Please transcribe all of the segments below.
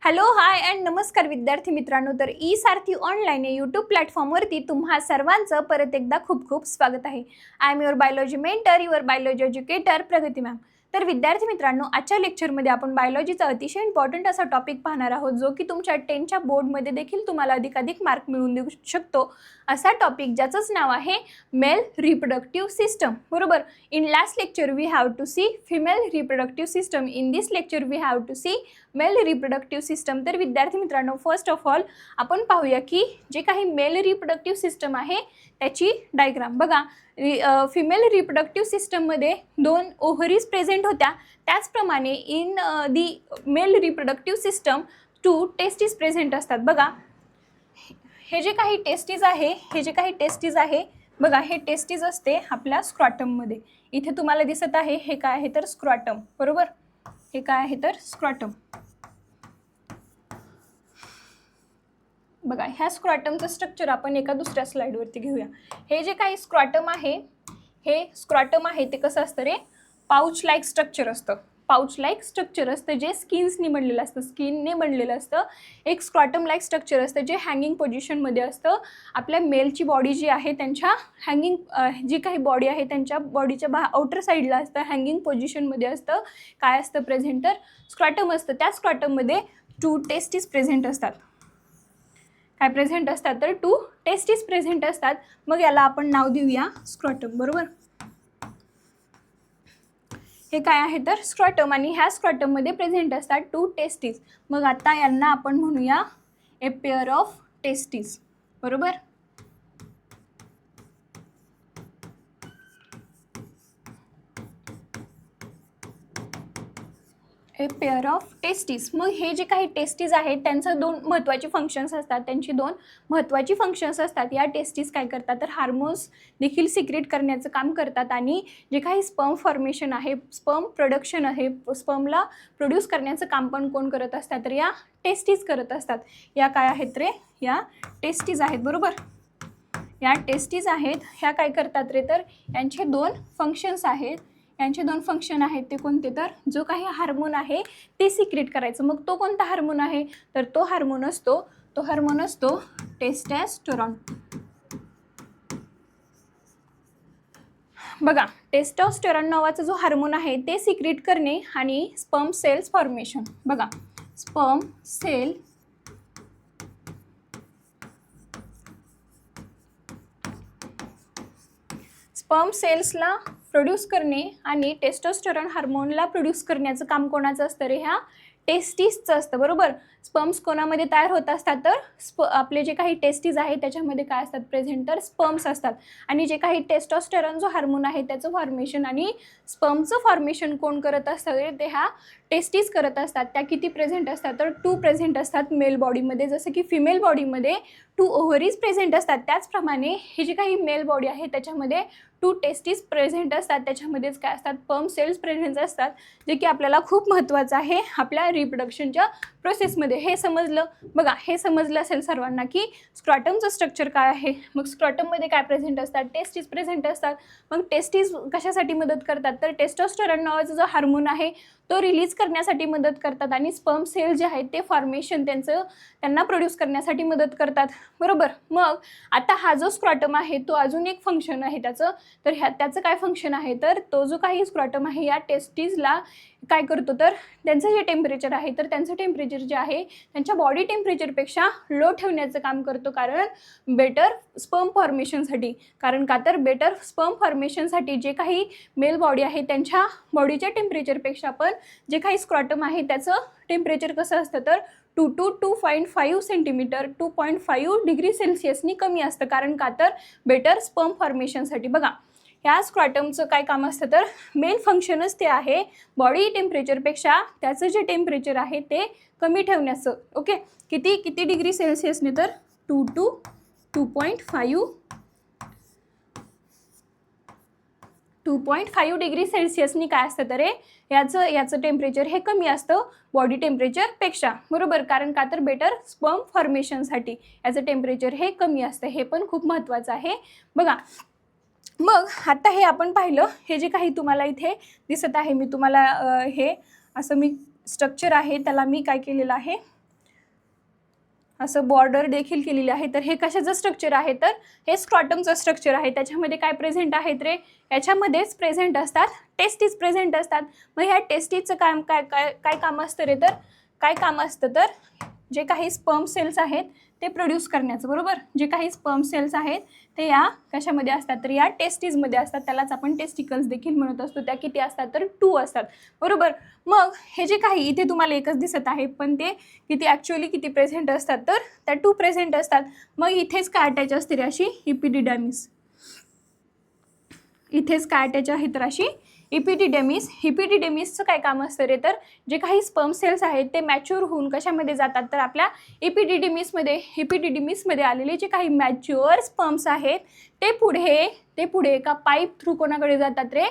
Hello hi and नमस्कार विद्यार्थी मित्रांनो. तर ई सारथी ऑनलाईन या यूट्यूब प्लॅटफॉर्मवरती तुम्हा सर्वांचं परत एकदा खूप खूप स्वागत आहे. I am your biology mentor, your biology educator प्रगती मॅम. तर विद्यार्थी मित्रांनो, आजच्या लेक्चरमध्ये आपण बायोलॉजीचा अतिशय इम्पॉर्टंट असा टॉपिक पाहणार आहोत, जो की तुमच्या 10च्या बोर्डमध्ये देखील तुम्हाला अधिकाधिक मार्क मिळवून देऊ शकतो असा टॉपिक, ज्याचंच नाव आहे मेल रिप्रोडक्टिव्ह सिस्टम. बरोबर. In last lecture we have to see female reproductive system. In this lecture we have to see male reproductive system. तर विद्यार्थी मित्रांनो, फर्स्ट ऑफ ऑल आपण पाहूया की जे काही मेल रिप्रोडक्टिव्ह सिस्टम आहे त्याची डायग्राम बघा. फिमेल रिप्रोडक्टिव्ह सिस्टममध्ये 2 ओव्हरीज प्रेझेंट होत्या. त्याचप्रमाणे in the mail reproductive system 2 testis present असतात. बघा, हे जे काही टेस्टिस आहे बघा, हे टेस्टिस असते आपल्या स्क्रॉटममध्ये. इथे तुम्हाला दिसत आहे हे काय आहे तर स्क्रॉटम. बरोबर. हे काय आहे तर स्क्रॉटम. बघा, ह्या स्क्रॉटमचं स्ट्रक्चर आपण एका दुसऱ्या स्लाइडवरती घेऊया. हे जे काही स्क्रॉटम आहे, हे स्क्रॉटम आहे ते कसं असतं रे, पाऊच लाईक स्ट्रक्चर असतं. पाऊच लाईक स्ट्रक्चर असतं जे स्किनने बनलेलं असतं. एक स्क्रॉटम लाईक स्ट्रक्चर असतं जे हँगिंग पोझिशनमध्ये असतं. आपल्या मेलची बॉडी जी आहे त्यांच्या जी काही बॉडी आहे त्यांच्या बॉडीच्या आउटर साईडला असतं, हँगिंग पोझिशनमध्ये असतं. काय असतं प्रेझेंट तर स्क्रॉटम असतं. त्या स्क्रॉटममध्ये 2 टेस्टिस प्रेझेंट असतात. काय प्रेझेंट असतात तर 2 टेस्टिस प्रेझेंट असतात. मग याला आपण नाव देऊया स्क्रॉटम. बरोबर. हे काय आहे तर स्क्रॉटम, आणि ह्या स्क्रॉटममध्ये प्रेझेंट असतात 2 टेस्टिस. मग आता यांना आपण म्हणूया ए पेअर ऑफ टेस्टिस. बरोबर. A pair of testis. मग हे जे काही टेस्टिस आहेत त्यांचं 2 महत्त्वाचे फंक्शन्स असतात. त्यांची 2 महत्त्वाची फंक्शन्स असतात. या टेस्टिस काय करतात तर हार्मोन्स देखील सिक्रेट करण्याचं काम करतात, आणि जे काही स्पर्म फॉर्मेशन आहे, स्पर्म प्रोडक्शन आहे, स्पर्मला प्रोड्यूस करण्याचं काम पण कोण करत असतात तर या टेस्टिस करत असतात. या काय आहेत रे, या टेस्टिस आहेत. बरोबर. या टेस्टिस आहेत. ह्या काय करतात रे तर यांचे 2 फंक्शन्स आहेत. यांचे 2 फंक्शन आहेत ते कोणते तर जो काही हार्मोन आहे ते सिक्रेट करायचं. मग तो कोणता हार्मोन आहे तर तो हार्मोन असतो टेस्टोस्टेरॉन. बघा, टेस्टोस्टेरॉन नावाचा जो हार्मोन आहे ते सिक्रेट करणे आणि स्पर्म सेल्स फॉर्मेशन. बघा, स्पर्म सेल्सला प्रोड्यूस करणे आणि टेस्टोस्टेरॉन हार्मोनला प्रोड्यूस करण्याचं काम कोणाचं असतं रे, ह्या टेस्टिसचं असतं. बरोबर. स्पर्म्स कोणामध्ये तयार होत असतात तर आपले जे काही टेस्टिस आहे त्याच्यामध्ये काय असतात प्रेझेंट तर स्पर्म्स असतात. आणि जे काही टेस्टोस्टेरॉन जो हार्मोन आहे त्याचं फॉर्मेशन आणि स्पर्मचं फॉर्मेशन कोण करत असतं ते ह्या टेस्टिस करत असतात. त्या किती प्रेझेंट असतात तर 2 प्रेझेंट असतात मेल बॉडीमध्ये. जसं की फिमेल बॉडीमध्ये 2 ओव्हरीज प्रेझेंट असतात, त्याचप्रमाणे ही जी काही मेल बॉडी आहे त्याच्यामध्ये 2 टेस्टिस प्रेझेंट असतात. त्याच्यामध्येच काय असतात स्पर्म सेल्स प्रेझेंट असतात, जे की आपल्याला खूप महत्त्वाचं आहे आपल्या रिप्रोडक्शनच्या प्रोसेसमध्ये. हे समजलं. बघा, हे समजलं असेल सर्वांना की स्क्रॉटमचं स्ट्रक्चर काय आहे. मग स्क्रॉटममध्ये काय प्रेझेंट असतात, टेस्टिस प्रेझेंट असतात. मग टेस्टिस कशासाठी मदत करतात तर टेस्टोस्टेरॉन नावाचा जो हार्मोन आहे तो रिलीज करण्यासाठी मदत करतात, आणि स्पर्म सेल जे आहेत ते फॉर्मेशन त्यांना प्रोड्यूस करण्यासाठी मदत करतात. बरोबर. मग आता हा जो स्क्रॉटम आहे तो अजून एक फंक्शन आहे त्याचं. तर त्याचं काय फंक्शन आहे तर तो जो काही स्क्रॉटम आहे या टेस्टिसला काय करतो तर त्यांचं जे टेम्परेचर आहे तर त्यांचं टेम्परेचर जे आहे त्यांच्या बॉडी टेम्परेचरपेक्षा लो ठेवण्याचं काम करतो. कारण बेटर स्पर्म फॉर्मेशनसाठी. कारण का तर बेटर स्पर्म फॉर्मेशनसाठी जे काही मेल बॉडी आहे त्यांच्या बॉडीच्या टेम्परेचरपेक्षा पण जे काही स्क्रॉटम आहे त्याचं टेम्परेचर कसं असतं तर 2 to 2.5 सेंटीमीटर 2.5 डिग्री सेल्सिअसनी कमी असतं. कारण का तर बेटर स्पर्म फॉर्मेशनसाठी. बघा, ह्या स्क्रॉटमचं काय काम असतं तर मेन फंक्शनच ते आहे बॉडी टेम्परेचरपेक्षा त्याचं जे टेम्परेचर आहे ते कमी ठेवण्याचं. ओके. किती डिग्री सेल्सिअसने तर 2 to 2.5 डिग्री सेल्सिअसनी काय असतं तर याचं टेम्परेचर हे कमी असतं बॉडी टेम्परेचरपेक्षा. बरोबर. कारण का तर बेटर स्पर्म फॉर्मेशनसाठी याचं टेम्परेचर हे कमी असतं. हे पण खूप महत्त्वाचं आहे. बघा, मग आता हे आपण पाहिलं. हे जे काही तुम्हाला इथे दिसत आहे, मी तुम्हाला हे असं स्ट्रक्चर आहे त्याला मी काय केलेलं आहे असं बॉर्डर देखील केलेली आहे. तर हे कशाचं स्ट्रक्चर आहे तर हे स्क्रॉटमचं स्ट्रक्चर आहे. त्याच्यामध्ये काय प्रेझेंट आहेत रे, याच्यामध्येच प्रेझेंट असतात टेस्टीज प्रेझेंट असतात. मग ह्या टेस्टीजचं काम काय काम असतं रे, तर काय काम असतं तर जे काही स्पर्म सेल्स आहेत ते प्रोड्यूस करण्याचं, बरोबर. जे काही स्पर्म सेल्स आहेत ते या कशामध्ये असतात तर या टेस्टीजमध्ये असतात. त्यालाच आपण टेस्टिकल्स देखील म्हणत असतो. त्या किती असतात तर 2 असतात, बरोबर. मग हे जे काही इथे तुम्हाला एकच दिसत आहे, पण ते किती ॲक्च्युअली किती प्रेझेंट असतात तर त्या 2 प्रेझेंट असतात. मग इथेच काय अटॅच असते रे, अशी इपिडिडॅमिस. इथेच काय अटॅच आहे तर अशी इपिडिडेमिस. इपिडिडेमिसचं काय काम असतं रे, तर जे काही स्पर्म सेल्स आहेत ते मॅच्युअर होऊन कशामध्ये जातात तर आपल्या इपिडिडिमिसमध्ये आलेले जे काही मॅच्युअर स्पर्म्स आहेत ते पुढे एका पाईप थ्रू कोणाकडे जातात रे,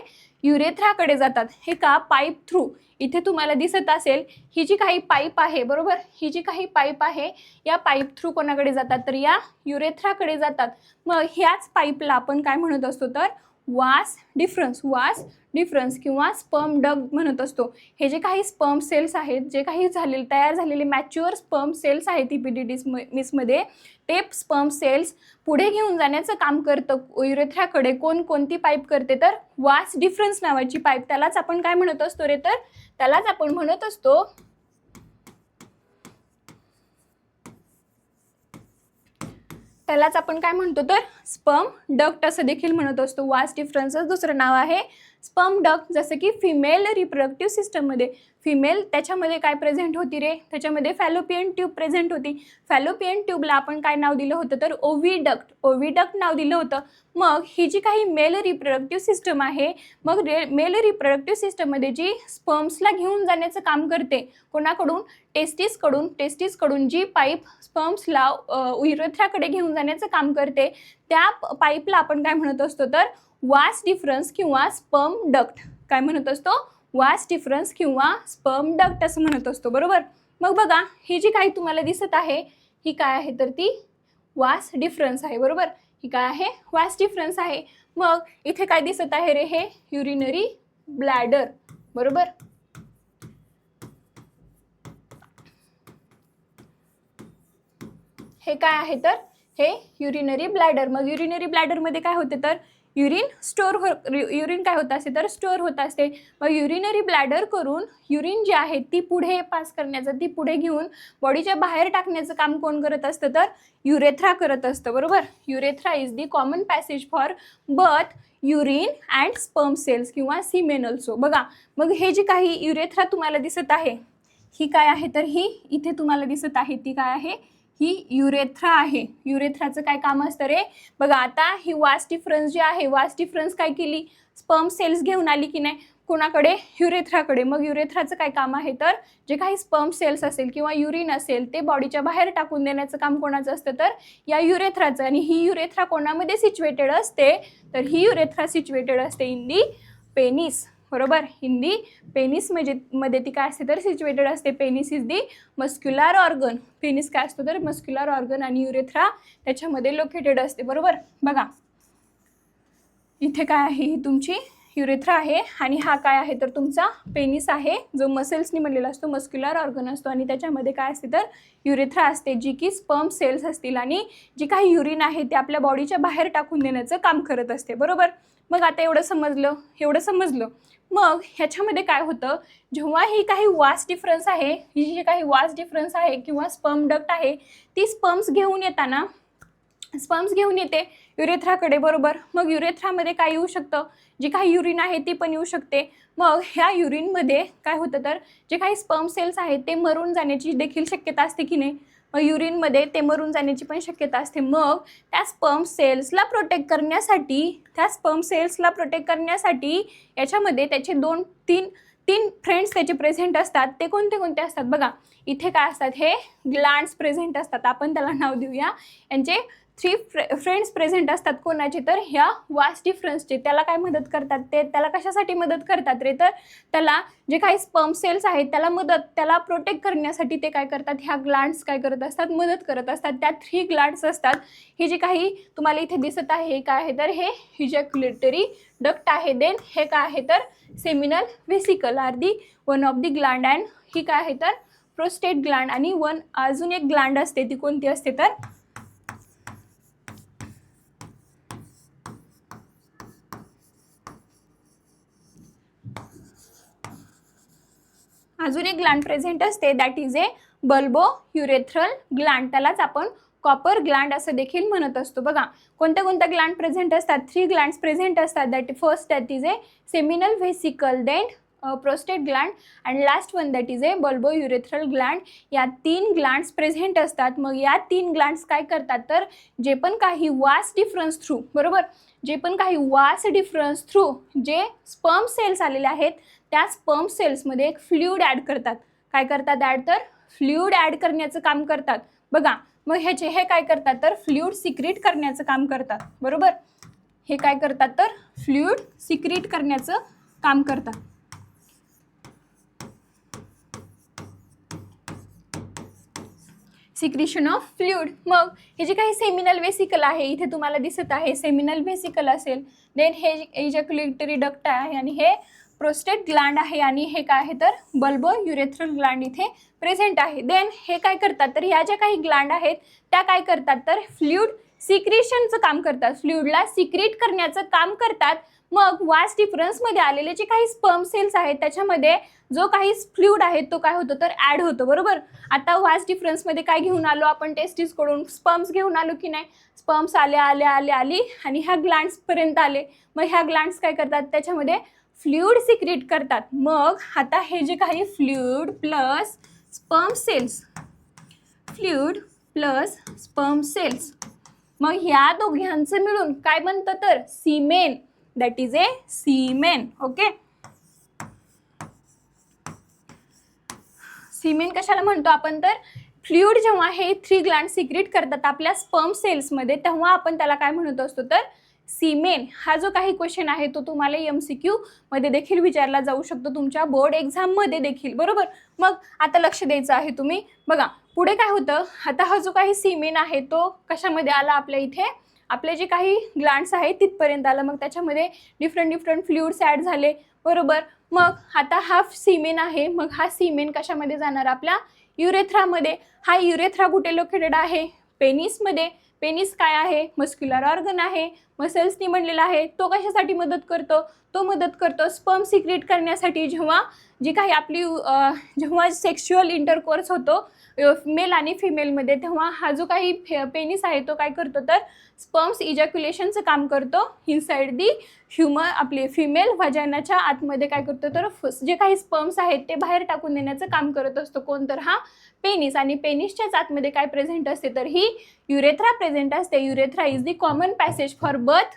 युरेथ्राकडे जातात. हे का पाईप थ्रू इथे तुम्हाला दिसत असेल, ही जी काही पाईप आहे, बरोबर, ही जी काही पाईप आहे या पाईप थ्रू कोणाकडे जातात तर या युरेथ्राकडे जातात. मग ह्याच पाईपला आपण काय म्हणत असतो तर वास डिफरन्स किंवा स्पर्म डक्ट म्हणत असतो. हे जे काही स्पर्म सेल्स आहेत, जे काही तयार झालेले मॅच्युअर स्पर्म सेल्स आहेत इपिडिडिमिसमध्ये, ते स्पर्म सेल्स पुढे घेऊन जाण्याचं काम करतं युरेथ्राकडे. कोणती पाईप करते तर वास डिफरन्स नावाची पाईप. त्यालाच आपण काय म्हणत असतो रे, तर त्यालाच आपण म्हणत असतो काय म्हणतो तर स्पर्म डक्ट असं देखील म्हणत असतो. वास डिफरन्सच दुसरं नाव आहे स्पर्म डक्ट. जसं की फिमेल रिप्रोडक्टिव्ह सिस्टममध्ये फिमेल त्याच्यामध्ये काय प्रेझेंट होती रे, त्याच्यामध्ये फॅलोपियन ट्यूब प्रेझेंट होती. फॅलोपियन ट्यूबला आपण काय नाव दिलं होतं तर ओव्हिडक्ट नाव दिलं होतं. मग ही जी काही मेल रिप्रोडक्टिव्ह सिस्टम आहे, मग मेल रिप्रोडक्टिव्ह सिस्टममध्ये जी स्पर्म्सला घेऊन जाण्याचं काम करते कोणाकडून, टेस्टिसकडून जी पाईप स्पर्म्सला युरेथ्राकडे घेऊन जाण्याचं काम करते, त्या पाईपला आपण काय म्हणत असतो तर वास डिफरन्स किंवा स्पर्म डक्ट. काय म्हणत असतो, वास डिफरन्स किंवा स्पर्म डक्ट असं म्हणत असतो, बरोबर. मग बघा, ही जी काही तुम्हाला दिसत आहे ही काय आहे तर ती वास डिफरन्स आहे, बरोबर. ही काय आहे, वास डिफरन्स आहे. मग इथे काय दिसत आहे रे, हे युरिनरी ब्लॅडर, बरोबर. हे काय आहे तर हे युरिनरी ब्लॅडर. मग युरिनरी ब्लॅडरमध्ये काय होते तर युरिन काय होत असते तर स्टोअर होत असते. मग युरिनरी ब्लॅडर करून युरिन जी आहे ती पुढे पास करण्याचं, ती पुढे घेऊन बॉडीच्या बाहेर टाकण्याचं काम कोण करत असतं तर युरेथ्रा करत असतं, बरोबर. Urethra is the common passage for birth urine and sperm cells किंवा सीमेन ऑल्सो. बघा, मग हे जी काही युरेथ्रा तुम्हाला दिसत आहे ही काय आहे तर ही इथे तुम्हाला दिसत आहे ती काय आहे, ही युरेथ्रा आहे. युरेथ्राचं काय काम असतं रे, बघा आता ही वास डिफरन्स जी आहे, वास डिफरन्स काय केली, स्पर्म सेल्स घेऊन आली की नाही कोणाकडे, युरेथ्राकडे. मग युरेथ्राचं काय काम आहे तर जे काही स्पर्म सेल्स असेल किंवा युरिन असेल ते बॉडीच्या बाहेर टाकून देण्याचं काम कोणाचं असतं तर या युरेथ्राचं. आणि ही युरेथ्रा कोणामध्ये सिच्युएटेड असते तर ही युरेथ्रा सिच्युएटेड असते इन दी पेनिस, बरोबर. हिंदी पेनिस मध्ये ती काय असते तर सिच्युएटेड असते. Penis is the muscular organ. Penis काय असतो तर मस्क्युलर ऑर्गन आणि युरेथ्रा त्याच्यामध्ये लोकेटेड असते, बरोबर. बघा इथे काय आहे, ही तुमची युरेथ्रा आहे आणि हा काय आहे तर तुमचा पेनिस आहे, जो मसल्सनी बनलेला असतो, मस्क्युलर ऑर्गन असतो. आणि त्याच्यामध्ये काय असते तर युरेथ्रा असते, जी की स्पर्म सेल्स असतील आणि जी काही युरिन आहे ते आपल्या बॉडीच्या बाहेर टाकून देण्याचं काम करत असते, बरोबर. मग आता एवढं समजलं. मग ह्याच्यामध्ये काय होतं, जेव्हा ही काही वास डिफरन्स आहे, ही जी काही वास डिफरन्स आहे किंवा स्पर्म डक्ट आहे, ती स्पर्म्स घेऊन येते युरेथ्राकडे, बरोबर. मग युरेथ्रामध्ये काय येऊ शकतं, जी काही युरिन आहे ती पण येऊ शकते. मग ह्या युरिनमध्ये काय होतं तर जे काही स्पर्म सेल्स आहेत ते मरून जाण्याची देखील शक्यता असते की नाही. मग युरिनमध्ये ते मरून जाण्याची पण शक्यता असते. मग त्या स्पर्म सेल्सला प्रोटेक्ट करण्यासाठी याच्यामध्ये त्याचे 2-3 फ्रेंड्स त्याचे प्रेझेंट असतात. ते कोणते असतात बघा, इथे काय असतात, हे ग्लँड्स प्रेझेंट असतात. आपण त्याला नाव देऊया, यांचे 3 फ्रेंड्स प्रेझेंट असतात. कोणाचे तर ह्या वास डिफरन्सचे. त्याला काय मदत करतात, ते त्याला कशासाठी मदत करतात रे, तर त्याला जे काही स्पर्म सेल्स आहेत त्याला प्रोटेक्ट करण्यासाठी ते काय करतात, ह्या ग्लँड्स काय करत असतात, मदत करत असतात. त्या 3 ग्लँड्स असतात. हे जे काही तुम्हाला इथे दिसत आहे हे काय आहे तर हे इजॅक्युलेटरी डक्ट आहे. देन हे काय आहे तर seminal vesicle are the one of the gland and ही काय आहे तर प्रोस्टेट ग्लँड आणि अजून एक ग्लँड असते, ती कोणती असते तर अजून एक ग्लँड प्रेझेंट असते, that is a bulbourethral Gland. त्यालाच आपण कॉपर ग्लँड असं देखील म्हणत असतो. बघा कोणत्या कोणत्या ग्लँड प्रेझेंट असतात, 3 ग्लँड्स प्रेझेंट असतात. That is a seminal vesicle, then prostate gland and last one that is a bulbourethral gland. या 3 ग्लँड्स प्रेझेंट असतात. मग या 3 ग्लँड्स काय करतात तर जे पण काही वास डिफरन्स थ्रू, बरोबर, जे पण काही वास डिफरन्स थ्रू जे स्पर्म सेल्स आलेले आहेत त्या स्पर्म सेल्समध्ये एक फ्लुइड ॲड करतात. काय करतात ॲड तर फ्लुइड ॲड करण्याचं काम करतात. बघा मग हे काय करतात तर फ्लुइड सिक्रीट करण्याचं काम करतात. बरोबर, हे काय करतात तर फ्लुइड सिक्रीट करण्याचं काम करतात. Secretion of fluid. मग हे जे काही सेमिनल व्हेसिकल आहे, इथे तुम्हाला दिसत आहे सेमिनल व्हेसिकल असेल, देन हे इजॅक्युलेटरी डक्ट आहे आणि हे प्रोस्टेट ग्लँड आहे आणि हे काय आहे तर बल्बो युरेथ्रल ग्लँड इथे प्रेझेंट आहे. देन हे काय करतात तर ह्या ज्या काही ग्लँड आहेत त्या काय करतात तर फ्लुइड सिक्रिशनचं काम करतात, फ्लुइडला सिक्रीट करण्याचं काम करतात. मग वास डिफरन्समध्ये आलेले जे काही स्पर्म सेल्स आहेत त्याच्यामध्ये जो काही फ्लुइड आहे तो काय होतो तर ॲड होतो. बरोबर, आता वास डिफरन्समध्ये काय घेऊन आलो आपण, टेस्टिसकडून स्पर्म्स घेऊन आलो की नाही, स्पर्म्स आले आली आणि ह्या ग्लँड्सपर्यंत आले. मग ह्या ग्लँड्स काय करतात त्याच्यामध्ये फ्लुइड सिक्रीट करतात. मग आता हे जे काही fluid plus sperm cells, fluid plus sperm cells, मग ह्या दोघांचं मिळून काय बनतं तर सीमेन, दॅट इज ए सीमेन. ओके, सीमेन कशाला म्हणतो आपण तर फ्लुइड जेव्हा हे 3 ग्लँड सिक्रीट करतात आपल्या स्पर्म सेल्समध्ये तेव्हा आपण त्याला काय म्हणत असतो तर सीमेन. हा जो काही क्वेश्चन आहे तो तुम्हाला MCQ मध्ये देखील विचारला जाऊ शकतो, तुमच्या बोर्ड एक्झाममध्ये देखील. बरोबर, मग आता लक्ष द्यायचं आहे तुम्ही. बघा पुढे काय होतं, आता हा जो काही सीमेन आहे तो कशामध्ये आला, आपल्या इथे आपले जे काही ग्लँड्स आहेत तिथपर्यंत आलं. मग त्याच्यामध्ये डिफरंट फ्लुइड्स ॲड झाले. बरोबर, मग आता हा सीमेन आहे, मग हा सीमेन कशामध्ये जाणार आपल्या युरेथ्रामध्ये. हा युरेथ्रा कुठे लोकेटेड आहे, पेनिसमध्ये. पेनिस काय आहे, मस्क्युलर ऑर्गन आहे, मसल्सनी बनलेला आहे. तो कशासाठी मदत करतो, तो मदत करतो स्पर्म सिक्रीट करण्यासाठी. जेव्हा जी काही आपली जेव्हा सेक्शुअल इंटरकोर्स होतो मेल आणि फिमेलमध्ये तेव्हा हा जो काही पेनिस आहे तो काय करतो तर स्पर्म्स इजॅक्युलेशनचं काम करतो इनसाइड दी आपले फिमेल व्हाजायनाच्या आतमध्ये. काय करतो तर जे काही स्पर्म्स आहेत ते बाहेर टाकून देण्याचं काम करत असतो कोण तर हा पेनिस. आणि पेनिसच्याच आतमध्ये काय प्रेझेंट असते तर ही युरेथ्रा प्रेझेंट असते. Urethra is the common passage for birth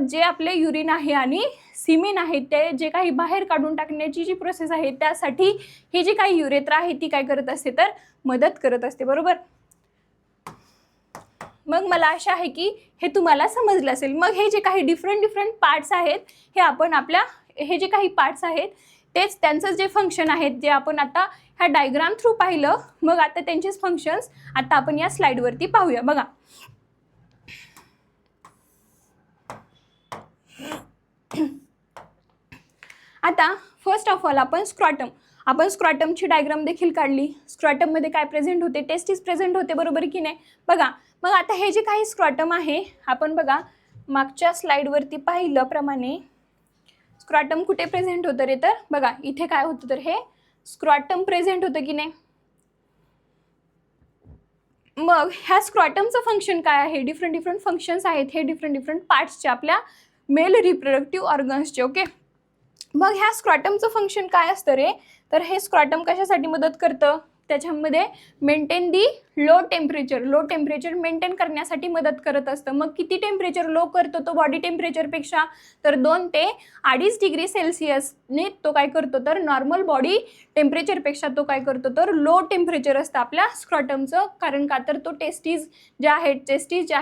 जे आपले युरिन आहे आणि सिमेन आहे ते जे काही बाहेर काढून टाकण्याची जी प्रोसेस आहे त्यासाठी ही जी काही युरेथ्रा आहे ती काय करत असते तर मदत करत असते. बरोबर, मग मला आशा आहे की हे तुम्हाला समजलं असेल. मग हे जे काही डिफरंट पार्ट्स आहेत हे आपण हे जे काही पार्ट्स आहेत तेच त्यांचं जे फंक्शन आहेत जे आपण आता ह्या डायग्राम थ्रू पाहिलं. मग आता त्यांचेच फंक्शन्स आता आपण या स्लाइडवरती पाहूया. बघा आता फर्स्ट ऑफ ऑल आपण स्क्रॉटमची डायग्राम देखील काढली. स्क्रॉटममध्ये काय प्रेझेंट होते, टेस्टिस प्रेझेंट होते. बरोबर की नाही. बघा मग आता हे जे काही स्क्रॉटम आहे आपण बघा मागच्या स्लाइडवरती पाहिल्याप्रमाणे स्क्रॉटम कुठे प्रेझेंट होतं रे तर बघा इथे काय होतं तर हे स्क्रॉटम प्रेझेंट होतं की नाही. मग ह्या स्क्रॉटमचं फंक्शन काय आहे, डिफरंट फंक्शन्स आहेत हे डिफरंट पार्ट्सचे आपल्या मेल रिप्रोडक्टिव्ह ऑर्गन्सचे. ओके, मग ह्या स्क्रॉटमचं फंक्शन काय असतं रे तर हे स्क्रॉटम कशासाठी मदत करतं त्याच्यामध्ये maintain the low temperature maintain करण्यासाठी मदत करत असतं. मग किती टेम्परेचर लो करतो तो बॉडी टेम्परेचरपेक्षा तर 2 ते 2.5 डिग्री सेल्सिअसने तो काय करतो तर नॉर्मल बॉडी टेम्परेचरपेक्षा तो काय करतो तर लो टेम्परेचर असतं आपल्या स्क्रॉटमचं. कारण का तर तो टेस्टीज जे आहे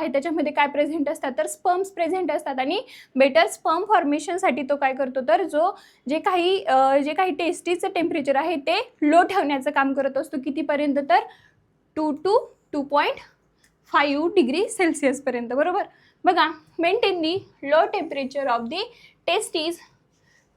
त्याच्यामध्ये काय प्रेझेंट असतात तर स्पर्म्स प्रेझेंट असतात आणि बेटर स्पर्म फॉर्मेशनसाठी तो काय करतो तर जे काही टेस्टीजचं टेम्परेचर आहे ते लो ठेवण्याचं काम करत असतो. कितीपर्यंत तर 2 to 2.5 डिग्री सेल्सिअसपर्यंत. बरोबर, बघा maintain the low temperature of the testes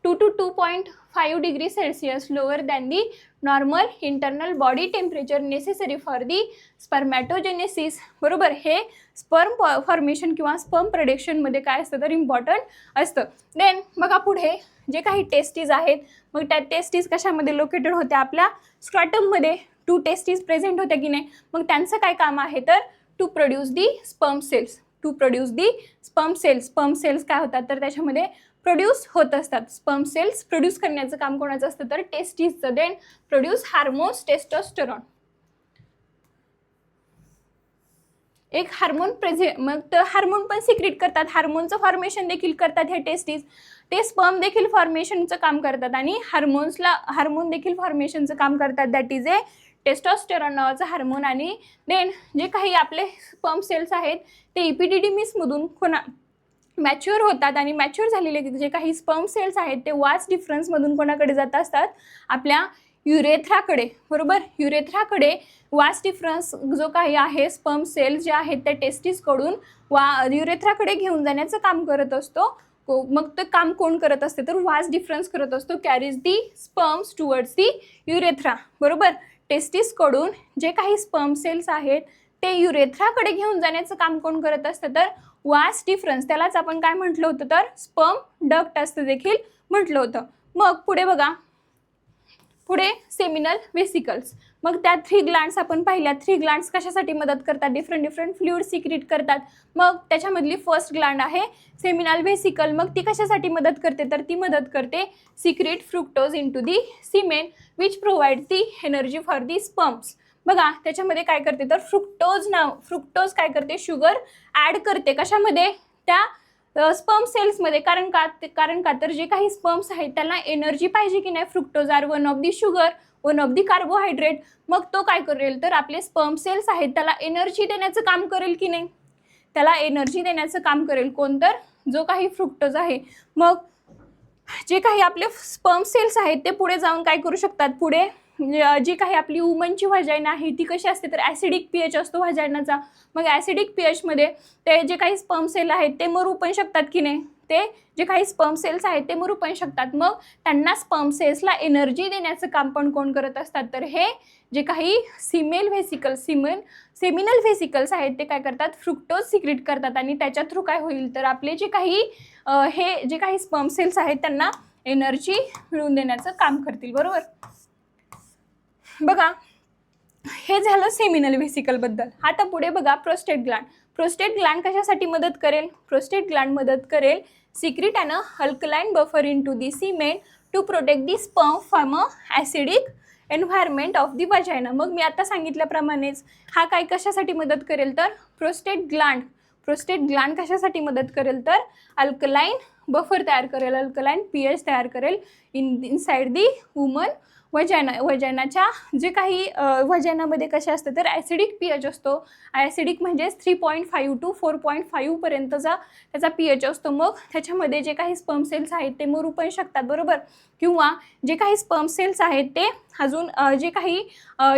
2 to 2.5 degree Celsius lower than the normal internal body temperature necessary for the spermatogenesis. बरोबर, हे स्पर्म फॉर्मेशन किंवा स्पर्म प्रोडक्शनमध्ये काय असतं तर इम्पॉर्टंट असतं. देन बघा पुढे जे काही टेस्टीज आहेत, मग त्या टेस्टीज कशामध्ये लोकेटेड होत्या, आपल्या स्क्रॅटममध्ये 2 टेस्टीज प्रेझेंट होत्या की नाही. मग त्यांचं काय काम आहे तर to produce the sperm cells. To produce the sperm cells. Sperm cells काय होतात तर त्याच्यामध्ये प्रोड्यूस होत असतात. स्पर्म सेल्स प्रोड्यूस करण्याचं काम कोणाचं असतं तर टेस्टीजचं. Then produce hormones testosterone. एक हार्मोन मग तर हार्मोन पण सिक्रेट करतात, हार्मोनचं फॉर्मेशन देखील करतात हे टेस्टीज. ते स्पर्म देखील फॉर्मेशनचं काम करतात आणि हार्मोन देखील फॉर्मेशनचं काम करतात. दॅट इज ए टेस्टोस्टेरॉन नावाचं हार्मोन. आणि देन जे काही आपले स्पर्म सेल्स आहेत ते इपिडिडिमिसमधून मॅच्युअर होतात आणि मॅच्युअर झालेले जे काही स्पर्म सेल्स आहेत ते वास डिफरन्समधून कोणाकडे जात असतात, आपल्या युरेथ्राकडे. बरोबर, युरेथ्राकडे वास डिफरन्स जो काही आहे स्पर्म सेल्स जे आहेत त्या टेस्टीसकडून युरेथ्राकडे घेऊन जाण्याचं काम करत असतो. मग ते काम कोण करत असते तर वास डिफरन्स करत असतो. Carries the sperms towards the urethra. बरोबर, टेस्टीसकडून जे काही स्पर्म सेल्स आहेत ते युरेथ्राकडे घेऊन जाण्याचं काम कोण करत असतं तर वास डिफरन्स. त्यालाच आपण काय म्हटलं होतं तर स्पर्म डक्ट असं देखील म्हटलं होतं. मग पुढे बघा, पुढे सेमिनल वेसिकल्स. मग त्या 3 ग्लँड्स आपण पाहिल्या. 3 ग्लँड्स कशासाठी मदत करतात, डिफरंट फ्लुइड सिक्रेट करतात. मग त्याच्यामधली फर्स्ट ग्लँड आहे सेमिनल वेसिकल. मग ती कशासाठी मदत करते तर ती मदत करते सिक्रेट फ्रुक्टोज इनटू दी सीमेन which provides the energy for the sperms. बघा त्याच्यामध्ये काय करते तर फ्रुक्टोज काय करते, शुगर ॲड करते. कशामध्ये, त्या स्पर्म सेल्समध्ये. कारण का तर जे काही स्पर्म्स आहेत त्यांना एनर्जी पाहिजे की नाही. Fructose are one of the sugar, one of the carbohydrate. मग तो काय करेल तर आपले स्पर्म सेल्स आहेत त्याला एनर्जी देण्याचं काम करेल की नाही, त्याला एनर्जी देण्याचं काम करेल कोण तर जो काही फ्रुक्टोज आहे. मग जे काही आपले स्पर्म सेल्स आहेत ते पुढे जाऊन काय करू शकतात, पुढे जी काही आपली वुमनची व्हाजायना आहे ती कशी असते तर ॲसिडिक पीएच असतो व्हाजायनाचा. मग ॲसिडिक पीएचमध्ये ते जे काही स्पर्म सेल आहेत ते मरू पण शकतात की नाही, ते जे काही स्पर्म सेल्स आहेत ते मरू पण शकतात. मग त्यांना स्पर्म सेल्सला एनर्जी देण्याचं काम पण कोण करत असतात तर हे जे काही सेमिनल व्हेसिकल्स आहेत ते काय करतात, फ्रुक्टोज सिक्रेट करतात. आणि त्याच्या थ्रू काय होईल तर आपले जे काही स्पर्म सेल्स आहेत त्यांना एनर्जी मिळवून देण्याचं काम करतील. बरोबर, बघा हे झालं सेमिनल व्हेसिकलबद्दल. आता पुढे बघा प्रोस्टेट ग्लँड. प्रोस्टेट ग्लँड कशासाठी मदत करेल, प्रोस्टेट ग्लँड मदत करेल secrete an alkaline buffer into the semen to protect the sperm from acidic environment of the vagina. मग मी आता सांगितल्याप्रमाणेच हा काय कशासाठी मदत करेल तर प्रोस्टेट ग्लँड कशासाठी मदत करेल तर अल्कलाइन बफर तयार करेल, अल्कलाइन पीएच तयार करेल इनसाइड दी वुमन व्हाजायनाच्या. जे काही व्हाजायनामध्ये कसे असतं तर ॲसिडिक पीएच असतो. ॲसिडिक म्हणजे 3.5 to 4.5 पर्यंतचा त्याचा पीएच असतो. मग त्याच्यामध्ये जे काही स्पर्म सेल्स आहेत ते मरू पण शकतात. बरोबर, किंवा जे काही स्पर्म सेल्स आहेत ते अजून जे काही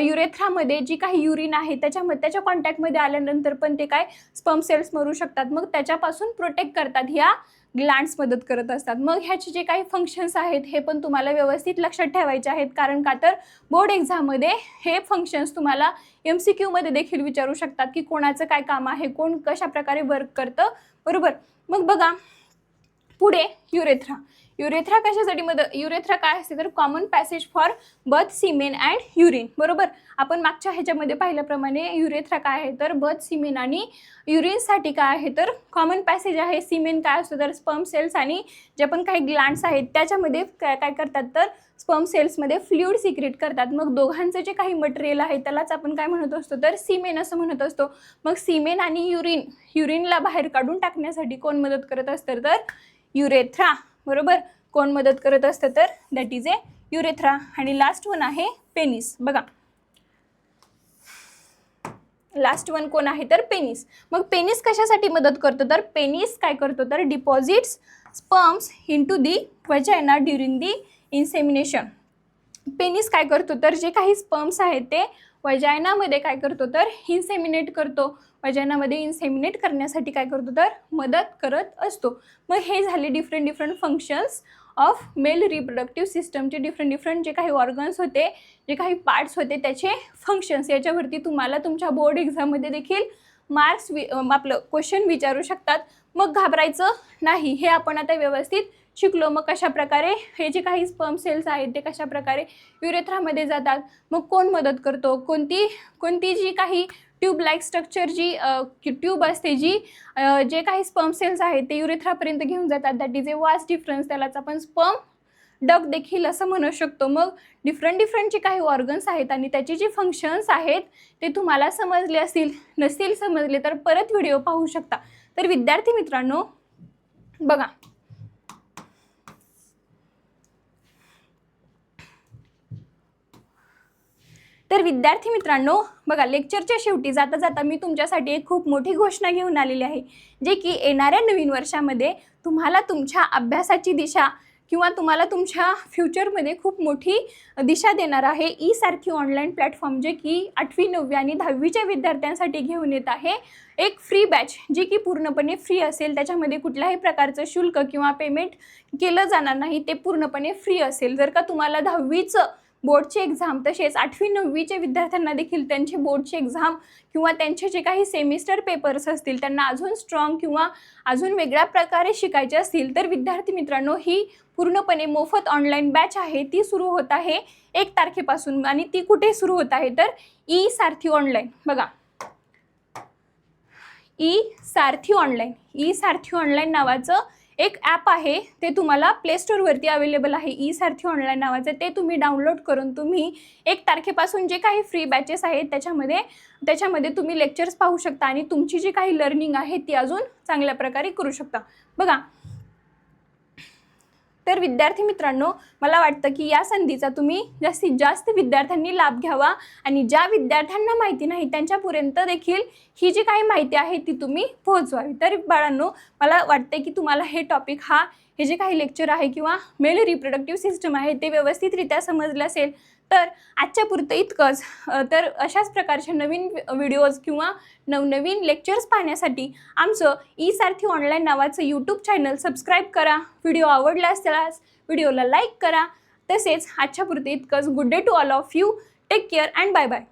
युरेथ्रामध्ये जी काही युरिन आहे त्याच्या कॉन्टॅक्टमध्ये आल्यानंतर पण ते काय स्पर्म सेल्स मरू शकतात. मग त्याच्यापासून प्रोटेक्ट करतात ह्या ग्लँड्स मदत करत असतात. मग ह्याचे जे काही फंक्शन्स आहेत हे पण तुम्हाला व्यवस्थित लक्षात ठेवायचे आहेत. कारण का तर बोर्ड एक्झाममध्ये हे फंक्शन्स तुम्हाला MCQमध्ये देखील विचारू शकतात की कोणाचं काय काम आहे, कोण कशा प्रकारे वर्क करतं. बरोबर, मग बघा पुढे युरेथ्रा कशासाठी युरेथ्रा काय असते तर कॉमन पॅसेज फॉर बर्थ सीमेन अँड युरिन. बरोबर, आपण मागच्या ह्याच्यामध्ये पाहिल्याप्रमाणे युरेथ्रा काय आहे तर बर्थ सीमेन आणि युरिनसाठी काय आहे तर कॉमन पॅसेज आहे. सीमेन काय असतो तर स्पर्म सेल्स आणि जे पण काही ग्लँड्स आहेत त्याच्यामध्ये काय करतात तर स्पर्म सेल्समध्ये फ्लुइड सिक्रेट करतात. मग दोघांचं जे काही मटेरियल आहे त्यालाच आपण काय म्हणत असतो तर सीमेन असं म्हणत असतो. मग सीमेन आणि युरिनला बाहेर काढून टाकण्यासाठी कोण मदत करत असतं तर युरेथ्रा. बरोबर, कोण मदत करत असतं तर दॅट इज ए युरेथ्रा. आणि लास्ट वन आहे पेनिस. बघा लास्ट वन कोण आहे तर पेनिस. मग पेनिस कशासाठी मदत करतो तर पेनिस काय करतो तर deposits sperms into the vagina during the insemination. Penis काय करतो तर जे काही स्पर्म्स आहेत ते व्हाजायनामध्ये काय करतो तर इन्सेमिनेट करतो. व्हाजायनामध्ये इन्सेमिनेट करण्यासाठी काय करतो तर मदत करत असतो. मग हे झाले different functions of male reproductive सिस्टमचे डिफरंट जे काही ऑर्गन्स होते, जे काही पार्ट्स होते त्याचे फंक्शन्स, याच्यावरती तुम्हाला तुमच्या बोर्ड एक्झाममध्ये देखील मार्क्स आपलं क्वेश्चन विचारू शकतात. मग घाबरायचं नाही, हे आपण आता व्यवस्थित शिकलो. मग कशा प्रकारे हे जे काही स्पर्म सेल्स आहेत ते कशा प्रकारे युरेथ्रामध्ये जातात, मग कोण मदत करतो, कोणती जी काही ट्यूब लाईक स्ट्रक्चर जी ट्यूब असते जी जे काही स्पर्म सेल्स आहेत ते युरेथ्रापर्यंत घेऊन जातात, that is a vast difference, त्यालाच आपण स्पर्म डक देखील असं म्हणू शकतो. मग डिफरंट जे काही ऑर्गन्स आहेत आणि त्याचे जे फंक्शन्स आहेत ते तुम्हाला समजले असतील, नसतील समजले तर परत व्हिडिओ पाहू शकता. तर विद्यार्थी मित्रांनो बघा, बघा लेक्चरच्या शेवटी जाता जाता मी तुमच्यासाठी एक खूप मोठी घोषणा घेऊन आलेली आहे, जे की येणाऱ्या नवीन वर्षामध्ये तुम्हाला तुमच्या अभ्यासाची दिशा किंवा तुम्हाला तुमच्या फ्युचरमध्ये खूप मोठी दिशा देणार आहे. ई सारखी ऑनलाईन प्लॅटफॉर्म, जे की 8वी 9वी आणि 10वीच्या विद्यार्थ्यांसाठी घेऊन येत आहे एक फ्री बॅच, जी की पूर्णपणे फ्री असेल. त्याच्यामध्ये कुठल्याही प्रकारचं शुल्क किंवा पेमेंट केलं जाणार नाही, ते पूर्णपणे फ्री असेल. जर का तुम्हाला 10वीचं बोर्डची एक्झाम तसेच 8वी 9वीच्या विद्यार्थ्यांना देखील त्यांची बोर्डची एक्झाम किंवा त्यांचे जे काही सेमिस्टर पेपर्स असतील त्यांना अजून स्ट्रॉंग किंवा अजून वेगळ्या प्रकारे शिकायचे असतील, तर विद्यार्थी मित्रांनो ही पूर्णपणे मोफत ऑनलाईन बॅच आहे. ती सुरू होत आहे 1 तारखेपासून. आणि ती कुठे सुरू होत आहे तर ई सारथी ऑनलाईन. बघा, ई सारथी ऑनलाईन नावाचं एक ॲप आहे, ते तुम्हाला प्ले स्टोअरवरती अवेलेबल आहे. ई सारथी ऑनलाईन नावाचं, ते तुम्ही डाउनलोड करून तुम्ही 1 तारखेपासून जे काही फ्री बॅचेस आहेत त्याच्यामध्ये तुम्ही लेक्चर्स पाहू शकता आणि तुमची जी काही लर्निंग आहे ती अजून चांगल्या प्रकारे करू शकता. बघा, तर विद्यार्थी मित्रांनो मला वाटतं की या संधीचा तुम्ही जास्तीत जास्त विद्यार्थ्यांनी लाभ घ्यावा आणि ज्या विद्यार्थ्यांना माहिती नाही त्यांच्यापर्यंत देखील ही जी काही माहिती आहे ती तुम्ही पोहोचवावी. तर बाळांनो मला वाटते की तुम्हाला हे टॉपिक हे जे काही लेक्चर आहे किंवा मेल रिप्रोडक्टिव्ह सिस्टम आहे ते व्यवस्थितरित्या समजलं असेल. तर आजच्या पुरतं इतकंच. तर अशाच प्रकारच्या नवीन व्हिडिओज किंवा नवनवीन लेक्चर्स पाहण्यासाठी आमचं ई सारथी ऑनलाईन नावाचं यूट्यूब चॅनल सबस्क्राईब करा. व्हिडिओ आवडला असल्यास व्हिडिओला लाईक करा. तसेच आजच्या पुरतं इतकंच. Good day to all of you. Take care and bye bye.